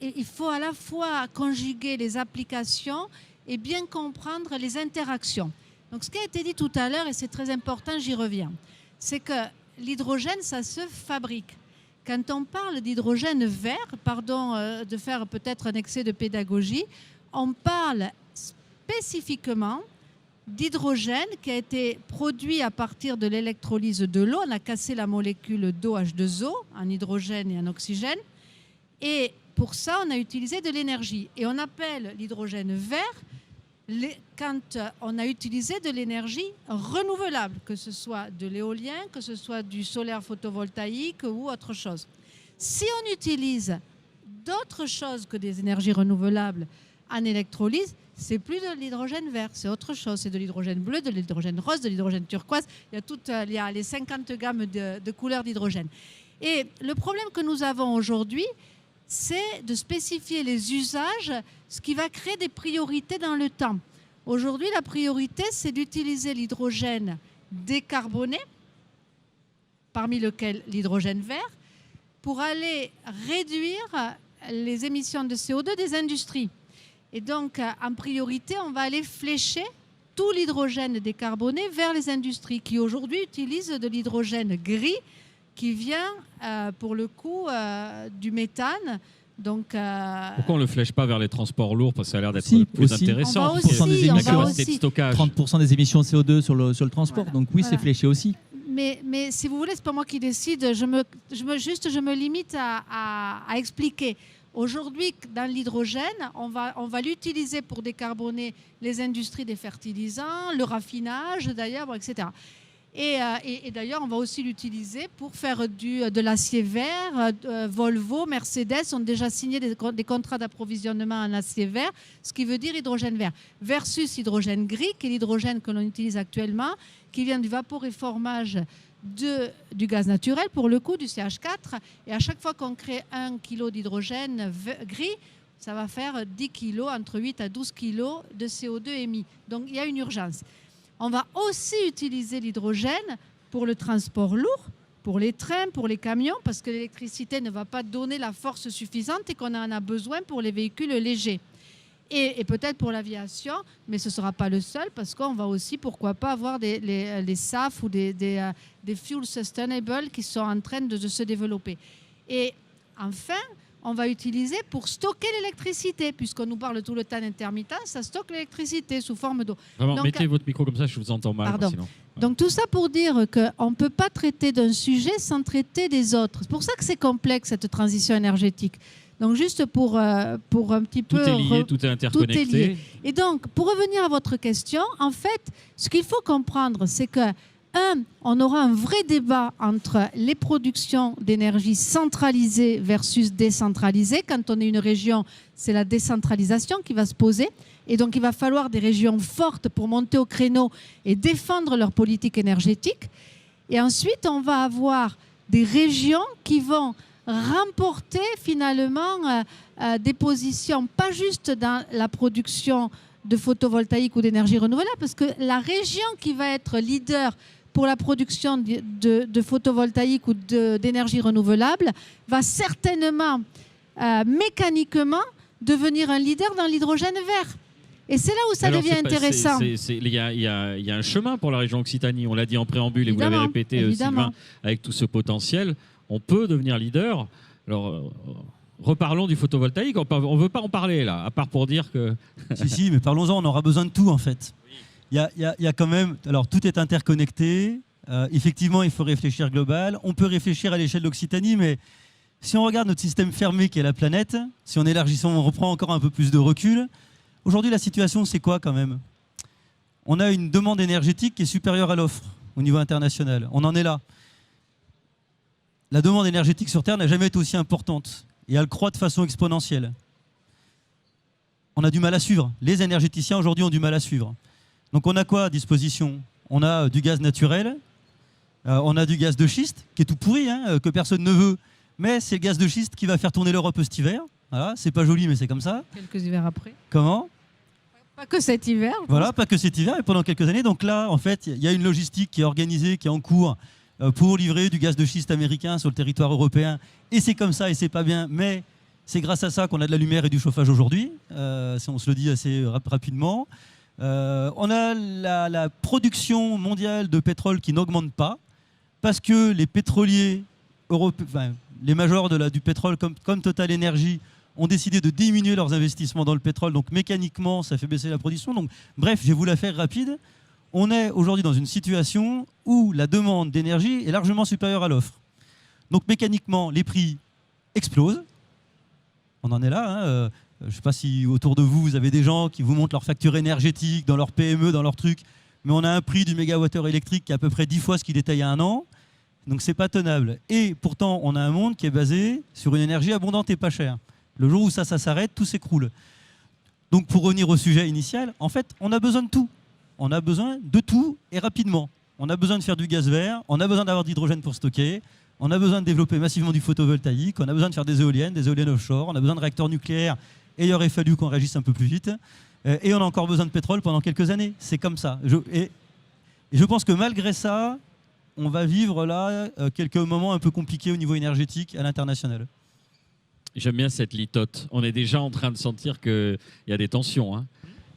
Et il faut à la fois conjuguer les applications et bien comprendre les interactions. Donc, ce qui a été dit tout à l'heure, et c'est très important, j'y reviens, c'est que l'hydrogène, ça se fabrique. Quand on parle d'hydrogène vert, pardon de faire peut-être un excès de pédagogie, on parle spécifiquement d'hydrogène qui a été produit à partir de l'électrolyse de l'eau. On a cassé la molécule d'eau H2O en hydrogène et en oxygène. Et pour ça, on a utilisé de l'énergie. Et on appelle l'hydrogène vert quand on a utilisé de l'énergie renouvelable, que ce soit de l'éolien, que ce soit du solaire photovoltaïque ou autre chose. Si on utilise d'autres choses que des énergies renouvelables en électrolyse, c'est plus de l'hydrogène vert, c'est autre chose. C'est de l'hydrogène bleu, de l'hydrogène rose, de l'hydrogène turquoise. Il y a les 50 gammes de couleurs d'hydrogène. Et le problème que nous avons aujourd'hui, c'est de spécifier les usages, ce qui va créer des priorités dans le temps. Aujourd'hui, la priorité, c'est d'utiliser l'hydrogène décarboné, parmi lequel l'hydrogène vert, pour aller réduire les émissions de CO2 des industries. Et donc, en priorité, on va aller flécher tout l'hydrogène décarboné vers les industries qui, aujourd'hui, utilisent de l'hydrogène gris qui vient, pour le coup, du méthane. Donc, pourquoi on ne le flèche pas vers les transports lourds? Parce que ça a l'air d'être plus aussi. intéressant. On va aussi, la on va capacité aussi. de stockage. 30% des émissions de CO2 sur le transport. Voilà. Donc oui, Voilà. c'est fléché aussi. Mais si vous voulez, ce n'est pas moi qui décide. Je me limite à expliquer. Aujourd'hui, dans l'hydrogène, on va l'utiliser pour décarboner les industries des fertilisants, le raffinage d'ailleurs, etc. Et d'ailleurs, on va aussi l'utiliser pour faire de l'acier vert. Volvo, Mercedes ont déjà signé des contrats d'approvisionnement en acier vert, ce qui veut dire hydrogène vert, versus hydrogène gris, qui est l'hydrogène que l'on utilise actuellement, qui vient du vaporéformage du gaz naturel, pour le coup, du CH4. Et à chaque fois qu'on crée 1 kg d'hydrogène gris, ça va faire 10 kg, entre 8 à 12 kg de CO2 émis. Donc, il y a une urgence. On va aussi utiliser l'hydrogène pour le transport lourd, pour les trains, pour les camions, parce que l'électricité ne va pas donner la force suffisante et qu'on en a besoin pour les véhicules légers. et peut-être pour l'aviation, mais ce ne sera pas le seul, parce qu'on va aussi, pourquoi pas, avoir les SAF ou des fuels sustainable qui sont en train de se développer. Et enfin, on va utiliser pour stocker l'électricité, puisqu'on nous parle tout le temps d'intermittence, ça stocke l'électricité sous forme d'eau. Vraiment, Donc, mettez votre micro comme ça, je vous entends mal. Pardon. Sinon. Donc tout ça pour dire qu'on ne peut pas traiter d'un sujet sans traiter des autres. C'est pour ça que c'est complexe, cette transition énergétique. Donc juste pour un petit Tout peu... est lié, tout est interconnecté. Tout est lié. Et donc, pour revenir à votre question, en fait, ce qu'il faut comprendre, c'est que, on aura un vrai débat entre les productions d'énergie centralisées versus décentralisées. Quand on est une région, c'est la décentralisation qui va se poser. Et donc, il va falloir des régions fortes pour monter au créneau et défendre leur politique énergétique. Et ensuite, on va avoir des régions qui vont remporter finalement des positions, pas juste dans la production de photovoltaïque ou d'énergie renouvelable, parce que la région qui va être leader pour la production de photovoltaïque ou d'énergie renouvelable va certainement, mécaniquement, devenir un leader dans l'hydrogène vert. Et c'est là où ça devient intéressant. Il y a un chemin pour la région Occitanie, on l'a dit en préambule, Évidemment, et vous l'avez répété, Sylvain, avec tout ce potentiel. On peut devenir leader. Alors, reparlons du photovoltaïque. On ne veut pas en parler, là, à part pour dire que... Si, mais parlons-en, on aura besoin de tout, en fait. Il y a quand même... Alors, tout est interconnecté. Effectivement, il faut réfléchir global. On peut réfléchir à l'échelle d'Occitanie, mais si on regarde notre système fermé qui est la planète, si on élargit, on reprend encore un peu plus de recul, aujourd'hui, la situation, c'est quoi, quand même? On a une demande énergétique qui est supérieure à l'offre au niveau international. On en est là. La demande énergétique sur Terre n'a jamais été aussi importante et elle croît de façon exponentielle. On a du mal à suivre. Les énergéticiens aujourd'hui ont du mal à suivre. Donc on a quoi à disposition? On a du gaz naturel, on a du gaz de schiste qui est tout pourri, que personne ne veut, mais c'est le gaz de schiste qui va faire tourner l'Europe cet hiver. Voilà, c'est pas joli, mais c'est comme ça. Quelques hivers après. Comment? Pas que cet hiver. Voilà, pas que cet hiver, mais pendant quelques années. Donc là, en fait, il y a une logistique qui est organisée, qui est en cours, pour livrer du gaz de schiste américain sur le territoire européen. Et c'est comme ça, et c'est pas bien, mais c'est grâce à ça qu'on a de la lumière et du chauffage aujourd'hui, si on se le dit assez rapidement. On a la production mondiale de pétrole qui n'augmente pas, parce que les pétroliers européens, les majors du pétrole comme Total Energy ont décidé de diminuer leurs investissements dans le pétrole, donc mécaniquement ça fait baisser la production. Donc, bref, je vais vous la faire rapide. On est aujourd'hui dans une situation où la demande d'énergie est largement supérieure à l'offre. Donc mécaniquement, les prix explosent. On en est là. Je ne sais pas si autour de vous, vous avez des gens qui vous montrent leur facture énergétique dans leur PME, dans leur truc. Mais on a un prix du mégawattheure électrique qui est à peu près 10 fois ce qu'il était il y a un an. Donc c'est pas tenable. Et pourtant, on a un monde qui est basé sur une énergie abondante et pas chère. Le jour où ça s'arrête, tout s'écroule. Donc pour revenir au sujet initial, en fait, on a besoin de tout. On a besoin de tout et rapidement. On a besoin de faire du gaz vert, on a besoin d'avoir de l'hydrogène pour stocker, on a besoin de développer massivement du photovoltaïque, on a besoin de faire des éoliennes offshore, on a besoin de réacteurs nucléaires et il aurait fallu qu'on réagisse un peu plus vite. Et on a encore besoin de pétrole pendant quelques années. C'est comme ça. Et je pense que malgré ça, on va vivre là quelques moments un peu compliqués au niveau énergétique à l'international. J'aime bien cette litote. On est déjà en train de sentir qu'il y a des tensions, hein.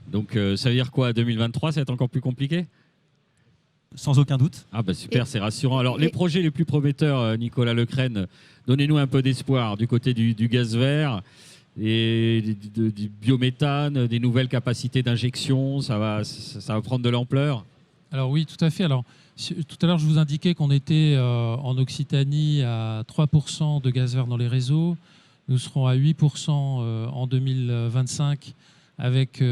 Donc ça veut dire quoi, 2023, ça va être encore plus compliqué? Sans aucun doute. Ah bah super, c'est rassurant. Alors les projets les plus prometteurs, Nicolas Lecrène, donnez-nous un peu d'espoir du côté du gaz vert et du biométhane, des nouvelles capacités d'injection, ça va prendre de l'ampleur? Alors oui, tout à fait. Alors, tout à l'heure, je vous indiquais qu'on était en Occitanie à 3% de gaz vert dans les réseaux. Nous serons à 8% en 2025 avec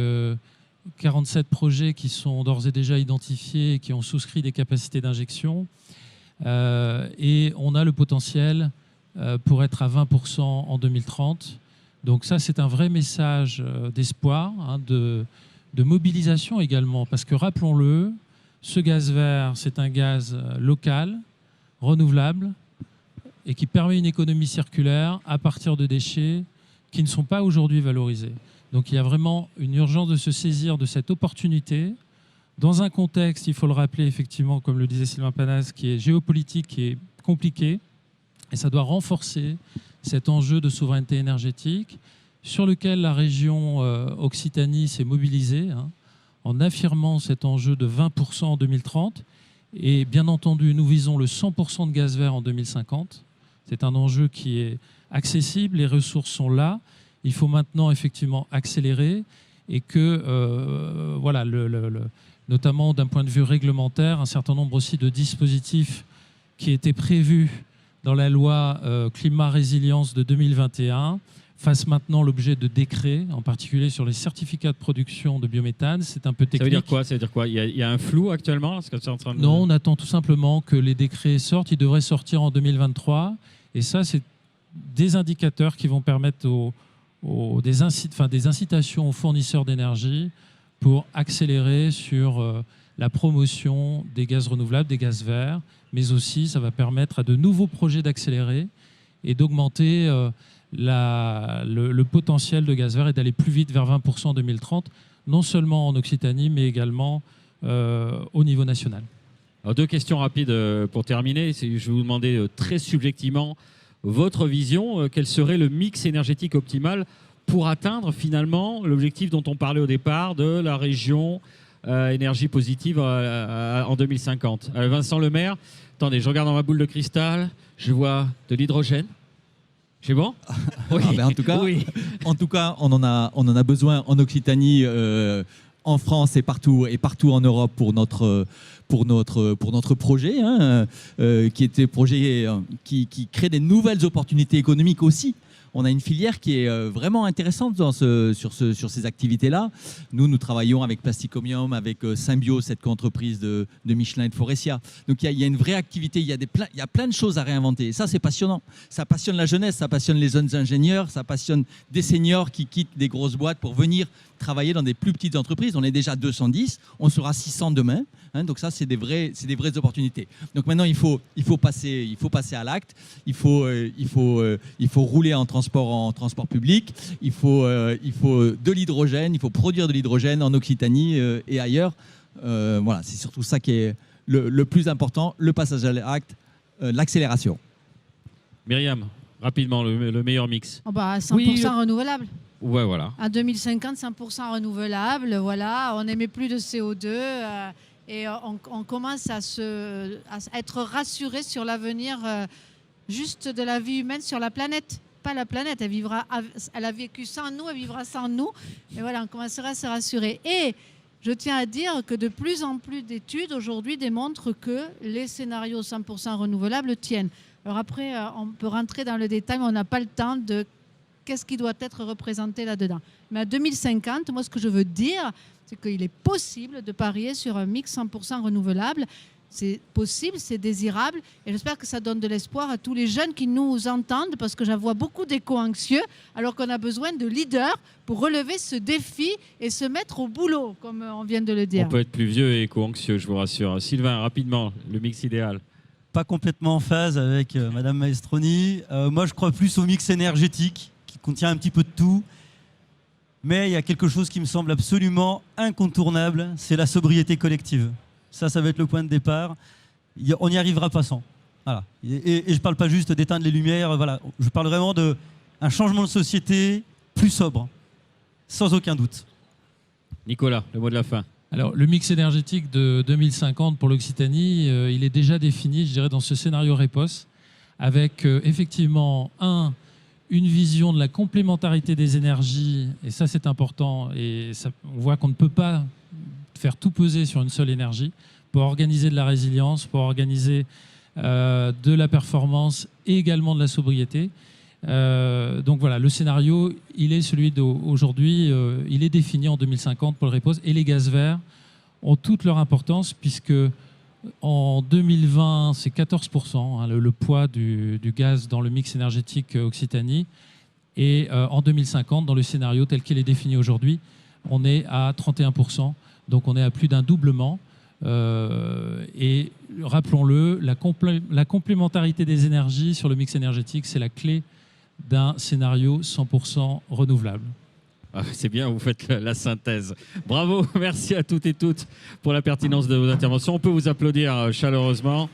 47 projets qui sont d'ores et déjà identifiés et qui ont souscrit des capacités d'injection. Et on a le potentiel pour être à 20% en 2030. Donc ça, c'est un vrai message d'espoir, hein, de mobilisation également. Parce que rappelons-le, ce gaz vert, c'est un gaz local, renouvelable, et qui permet une économie circulaire à partir de déchets qui ne sont pas aujourd'hui valorisés. Donc il y a vraiment une urgence de se saisir de cette opportunité dans un contexte, il faut le rappeler effectivement, comme le disait Sylvain Panas, qui est géopolitique, qui est compliqué, et ça doit renforcer cet enjeu de souveraineté énergétique sur lequel la région Occitanie s'est mobilisée, hein, en affirmant cet enjeu de 20% en 2030. Et bien entendu, nous visons le 100% de gaz vert en 2050. C'est un enjeu qui est accessible, les ressources sont là. Il faut maintenant effectivement accélérer et que, voilà, notamment d'un point de vue réglementaire, un certain nombre aussi de dispositifs qui étaient prévus dans la loi climat résilience de 2021 fassent maintenant l'objet de décrets, en particulier sur les certificats de production de biométhane. C'est un peu technique. Ça veut dire quoi il y a un flou actuellement ce que tu es en train de... Non, on attend tout simplement que les décrets sortent. Ils devraient sortir en 2023. Et ça, c'est des indicateurs qui vont permettre des incitations aux fournisseurs d'énergie pour accélérer sur la promotion des gaz renouvelables, des gaz verts, mais aussi ça va permettre à de nouveaux projets d'accélérer et d'augmenter le potentiel de gaz vert et d'aller plus vite vers 20% en 2030, non seulement en Occitanie, mais également au niveau national. Alors, 2 questions rapides pour terminer. Je vais vous demander très subjectivement votre vision. Quel serait le mix énergétique optimal pour atteindre finalement l'objectif dont on parlait au départ de la région énergie positive en 2050. Vincent Lemaire, attendez, je regarde dans ma boule de cristal, je vois de l'hydrogène. C'est bon? Oui. En tout cas, oui. En tout cas, on en a besoin en Occitanie, en France et partout en Europe pour notre projet, hein, qui était projet qui crée des nouvelles opportunités économiques aussi. On a une filière qui est vraiment intéressante sur ces activités-là. Nous travaillons avec Plasticomium, avec Symbio, cette entreprise de Michelin et de Forestia. Donc il y a une vraie activité, il y a plein de choses à réinventer. Et ça, c'est passionnant. Ça passionne la jeunesse, ça passionne les jeunes ingénieurs, ça passionne des seniors qui quittent des grosses boîtes pour venir travailler dans des plus petites entreprises. On est déjà 210, on sera 600 demain. Hein, donc ça, c'est des vraies opportunités. Donc maintenant, il faut passer à l'acte. Il faut rouler en transport public. Il faut de l'hydrogène. Il faut produire de l'hydrogène en Occitanie et ailleurs. Voilà, c'est surtout ça qui est le plus important, le passage à l'acte, l'accélération. Myriam, rapidement, le meilleur mix. 100% renouvelable. Ouais, voilà. En 2050, 100% renouvelable. Voilà, on n'émet plus de CO2 et on commence à être rassuré sur l'avenir juste de la vie humaine sur la planète. Pas la planète, elle a vécu sans nous, elle vivra sans nous. Mais voilà, on commencera à se rassurer. Et je tiens à dire que de plus en plus d'études aujourd'hui démontrent que les scénarios 100% renouvelables tiennent. Alors après, on peut rentrer dans le détail, mais on n'a pas le temps de qu'est-ce qui doit être représenté là-dedans. Mais à 2050, moi, ce que je veux dire, c'est qu'il est possible de parier sur un mix 100% renouvelable. C'est possible, c'est désirable. Et j'espère que ça donne de l'espoir à tous les jeunes qui nous entendent, parce que j'en vois beaucoup d'éco-anxieux, alors qu'on a besoin de leaders pour relever ce défi et se mettre au boulot, comme on vient de le dire. On peut être plus vieux et éco-anxieux, je vous rassure. Sylvain, rapidement, le mix idéal. Pas complètement en phase avec Madame Maestroni. Moi, je crois plus au mix énergétique, qui contient un petit peu de tout. Mais il y a quelque chose qui me semble absolument incontournable, c'est la sobriété collective. Ça va être le point de départ. On n'y arrivera pas sans. Voilà. Et je ne parle pas juste d'éteindre les lumières. Voilà. Je parle vraiment d'un changement de société plus sobre, sans aucun doute. Nicolas, le mot de la fin. Alors, le mix énergétique de 2050 pour l'Occitanie, il est déjà défini, je dirais, dans ce scénario REPOS, avec effectivement, une vision de la complémentarité des énergies, et ça c'est important, et ça, on voit qu'on ne peut pas faire tout peser sur une seule énergie, pour organiser de la résilience, pour organiser de la performance et également de la sobriété. Donc voilà, le scénario, il est celui d'aujourd'hui, il est défini en 2050 pour le REPOS, et les gaz verts ont toute leur importance, puisque en 2020, c'est 14%, hein, le poids du gaz dans le mix énergétique Occitanie, et en 2050, dans le scénario tel qu'il est défini aujourd'hui, on est à 31%, donc on est à plus d'un doublement. Et rappelons-le, la complémentarité des énergies sur le mix énergétique, c'est la clé d'un scénario 100% renouvelable. Ah, c'est bien, vous faites la synthèse. Bravo, merci à toutes et toutes pour la pertinence de vos interventions. On peut vous applaudir chaleureusement.